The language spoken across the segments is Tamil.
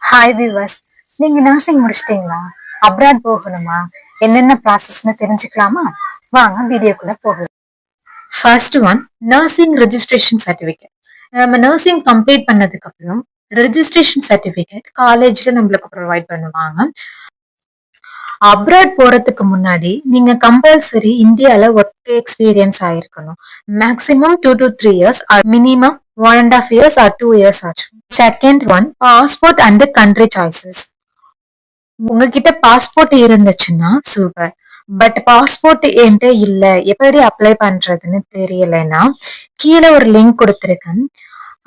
ஹாய் விவர்ஸ், நீங்க நர்சிங் முடிச்சிட்டீங்களா? அப்ராட் போகணுமா? என்னென்ன ப்ராசஸ்னு தெரிஞ்சுக்கலாமா? வாங்க வீடியோக்குள்ள போகலாம். First one, nursing registration certificate. நம்ம நர்சிங் கம்ப்ளீட் பண்ணதுக்கு அப்புறம் ரெஜிஸ்ட்ரேஷன் சர்டிஃபிகேட் காலேஜ்ல நம்மளுக்கு ப்ரொவைட் பண்ணுவாங்க. அப்ராட் போறதுக்கு முன்னாடி நீங்க கம்பல்சரி இந்தியால ஒர்க் எக்ஸ்பீரியன்ஸ் ஆயிருக்கணும். Maximum 2 to 3 years, minimum 1.5 years or 2 years ஆச்சு. Second one, passport and country choices. உங்ககிட்ட பாஸ்போர்ட் இருந்துச்சுன்னா சூப்பர். பட் பாஸ்போர்ட் என்கிட்ட இல்ல, எப்படி அப்ளை பண்றதுன்னு தெரியலன்னா கீழே ஒரு லிங்க் கொடுத்துருக்கேன்.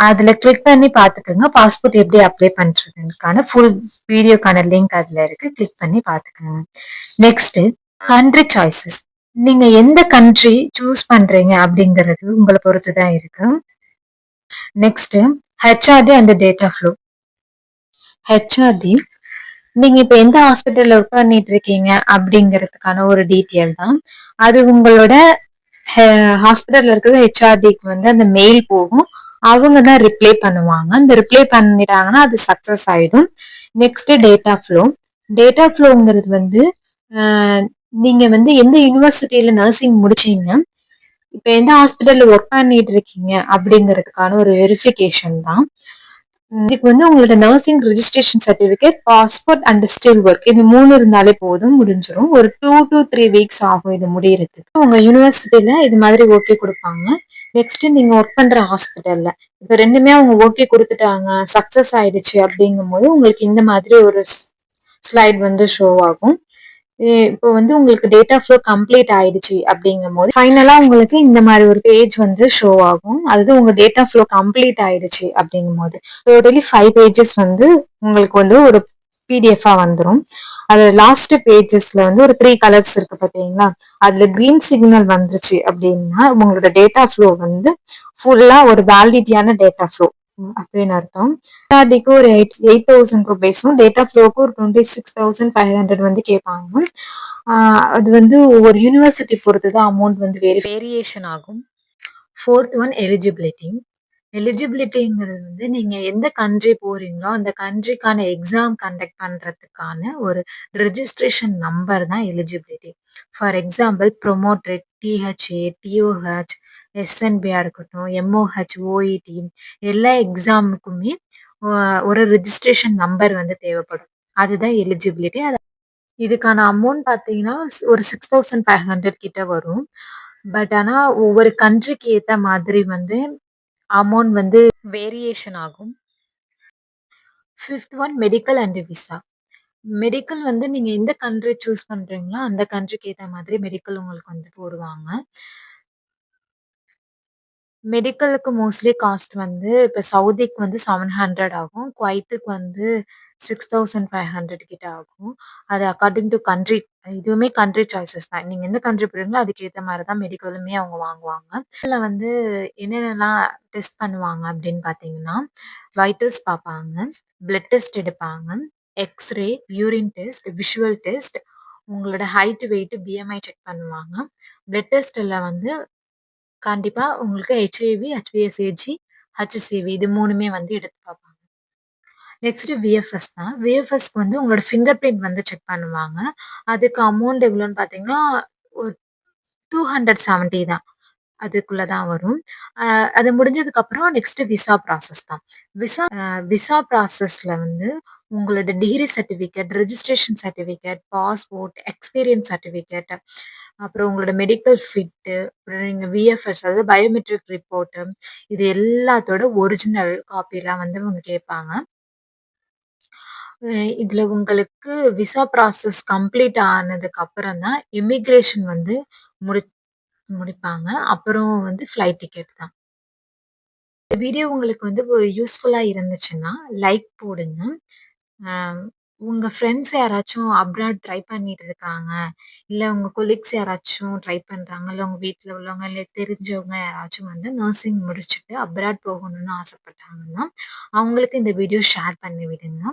அதுல கிளிக் பண்ணி பாத்துக்கோங்க. பாஸ்போர்ட் எப்படி அப்ளை பண்றதுக்கான ஃபுல் வீடியோக்கான லிங்க் அதுல இருக்கு. கிளிக் பண்ணி பாத்துக்கோங்க. Next, country choices. நீங்க எந்த கண்ட்ரி சூஸ் பண்றீங்க அப்படிங்கறது உங்களை பொறுத்துதான் இருக்கு. Next, HRD and data flow. HRD, நீங்க இப்ப எந்த ஹாஸ்பிட்டல்ல ஒர்க் பண்ணிட்டு இருக்கீங்க அப்படிங்கறதுக்கான ஒரு டீட்டெயில் தான். அது உங்களோட ஹாஸ்பிட்டல்ல இருக்கிற ஹெச்ஆர்டிக்கு வந்து அந்த மெயில் போகும். அவங்க தான் ரிப்ளை பண்ணுவாங்க. அந்த ரிப்ளை பண்ணிட்டாங்கன்னா அது சக்சஸ் ஆயிடும். Next, data flow. டேட்டா ஃப்ளோங்கிறது வந்து நீங்க வந்து எந்த யூனிவர்சிட்டியில நர்சிங் முடிச்சீங்க, இப்ப எந்த ஹாஸ்பிட்டல்ல ஒர்க் பண்ணிட்டு இருக்கீங்க அப்படிங்கிறதுக்கான ஒரு வெரிஃபிகேஷன் தான். இதுக்கு வந்து உங்களோட nursing registration certificate, passport and still work, இது 3 இருந்தாலே போதும், முடிஞ்சிடும். ஒரு 2 to 3 weeks ஆகும் இது முடியறதுக்கு. உங்க யூனிவர்சிட்டியில இது மாதிரி ஓகே கொடுப்பாங்க. நெக்ஸ்ட், நீங்க ஒர்க் பண்ற ஹாஸ்பிட்டல்ல இப்ப ரெண்டுமே அவங்க ஓகே கொடுத்துட்டாங்க, சக்சஸ் ஆயிடுச்சு அப்படிங்கும் போது உங்களுக்கு இந்த மாதிரி ஒரு ஸ்லைட் வந்து ஷோ ஆகும். இப்போ வந்து உங்களுக்கு டேட்டா ஃப்ளோ கம்ப்ளீட் ஆயிடுச்சு அப்படிங்கும் போது ஃபைனலா உங்களுக்கு இந்த மாதிரி ஒரு பேஜ் வந்து ஷோ ஆகும். அதாவது உங்க டேட்டா ஃப்ளோ கம்ப்ளீட் ஆயிடுச்சு அப்படிங்கும் போது டோட்டலி 5 pages வந்து உங்களுக்கு வந்து ஒரு பிடிஎஃபா வந்துடும். அது லாஸ்ட் பேஜஸ்ல வந்து ஒரு 3 கலர்ஸ் இருக்கு பாத்தீங்களா, அதுல கிரீன் சிக்னல் வந்துருச்சு அப்படின்னா உங்களோட டேட்டா ஃப்ளோ வந்து ஃபுல்லா ஒரு வேலிடிட்டியான டேட்டா ஃப்ளோ அப்படின்னு அர்த்தம். ஹெச்ஆர்டிக்கு ஒரு 8,000 ருபீஸும் டேட்டா ஃப்ளோக்கு ஒரு 26,500 வந்து கேட்பாங்க. அது வந்து ஒவ்வொரு யூனிவர்சிட்டி பொறுத்து தான் அமௌண்ட் வந்து வேரியேஷன் ஆகும். Fourth one, eligibility. எலிஜிபிலிட்டிங்கிறது வந்து நீங்க எந்த கண்ட்ரி போறீங்களோ அந்த கண்ட்ரிக்கான எக்ஸாம் கண்டக்ட் பண்றதுக்கான ஒரு ரெஜிஸ்ட்ரேஷன் நம்பர் தான் eligibility. For example, Prometric, DHA, DOH, எஸ்என்பியா இருக்கட்டும், எம்ஓஹெச், ஓஇடி, எல்லா எக்ஸாமுக்குமே ஒரு ரெஜிஸ்ட்ரேஷன் நம்பர் வந்து தேவைப்படும். அதுதான் எலிஜிபிலிட்டி. இதுக்கான அமௌண்ட் பார்த்தீங்கன்னா ஒரு 6,500 கிட்ட வரும். பட் ஆனா ஒவ்வொரு கண்ட்ரிக்கு ஏத்த மாதிரி வந்து அமௌண்ட் வந்து வேரியேஷன் ஆகும். Fifth one, medical and visa. Medical வந்து நீங்க எந்த கண்ட்ரி சூஸ் பண்றீங்களோ அந்த கண்ட்ரிக்கு ஏத்த மாதிரி மெடிக்கல் உங்களுக்கு வந்து போடுவாங்க. மெடிக்கலுக்கு மோஸ்ட்லி காஸ்ட் வந்து இப்ப சவுதிக்கு வந்து 700 ஆகும். குவைத்துக்கு வந்து 6,500 கிட்ட ஆகும். அது அக்கார்டிங் டு கண்ட்ரி. இதுவுமே கண்ட்ரி சாய்ஸஸ் தான். நீங்க எந்த கண்ட்ரி போறீங்களோ அதுக்கேத்த மாரி தான் மெடிக்கலுமே அவங்க வாங்குவாங்க. இதுல வந்து என்னென்னலாம் டெஸ்ட் பண்ணுவாங்க அப்படின்னு பார்த்தீங்கன்னா, வைட்டல்ஸ் பார்ப்பாங்க, பிளட் டெஸ்ட் எடுப்பாங்க, x ray, urine test, visual test, உங்களோட ஹைட், வெயிட், பிஎம்ஐ செக் பண்ணுவாங்க. பிளட் டெஸ்ட்ல வந்து கண்டிப்பா உங்களுக்கு ஹெச்ஐவி, ஹெச்பிஎஸ்ஏஜி, ஹச்சிசிவி இது 3மே வந்து எடுத்து பார்ப்பாங்க. நெக்ஸ்ட் விஎஃப்எஸ் தான். விஎஃப்எஸ்க்கு வந்து உங்களோட ஃபிங்கர் பிரிண்ட் வந்து செக் பண்ணுவாங்க. அதுக்கு அமௌண்ட் எவ்வளோன்னு பார்த்தீங்கன்னா, ஒரு 270 தான். அதுக்குள்ள தான் வரும். அது முடிஞ்சதுக்கு அப்புறம் நெக்ஸ்ட் விசா ப்ராசஸ் தான். விசா ப்ராசஸ்ல வந்து உங்களோட degree certificate, registration certificate, passport, experience certificate, அப்புறம் உங்களோட மெடிக்கல் ஃபிட்டு, அப்புறம் நீங்க விஎஃப்எஸ் அதாவது பயோமெட்ரிக் ரிப்போர்ட், இது எல்லாத்தோட ஒரிஜினல் காப்பிலாம் வந்து அவங்க கேட்பாங்க. இதுல உங்களுக்கு விசா ப்ராசஸ் கம்ப்ளீட் ஆனதுக்கு அப்புறம் தான் இமிகிரேஷன் வந்து முடி முடிப்பாங்க. அப்புறம் வந்து ஃப்ளைட் டிக்கெட் தான். இந்த வீடியோ உங்களுக்கு வந்து யூஸ்ஃபுல்லா இருந்துச்சுன்னா லைக் போடுங்க. அ உங்க ஃப்ரெண்ட்ஸ் யாராச்சும் அப்ராட் ட்ரை பண்ணிட்டு இருக்காங்க, இல்ல உங்க கொலீக்ஸ் யாராச்சும் ட்ரை பண்றாங்க, இல்ல உங்க வீட்ல உள்ளவங்க, இல்ல தெரிஞ்சவங்க யாராச்சும் வந்து நர்சிங் முடிச்சுட்டு அப்ராட் போகணும்னு ஆசைப்பட்டாங்கன்னா, அவங்களுக்கு இந்த வீடியோ ஷேர் பண்ணி விடுங்க.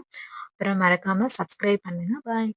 அப்புறம் மறக்காம சப்ஸ்கிரைப் பண்ணுங்க. பாய்.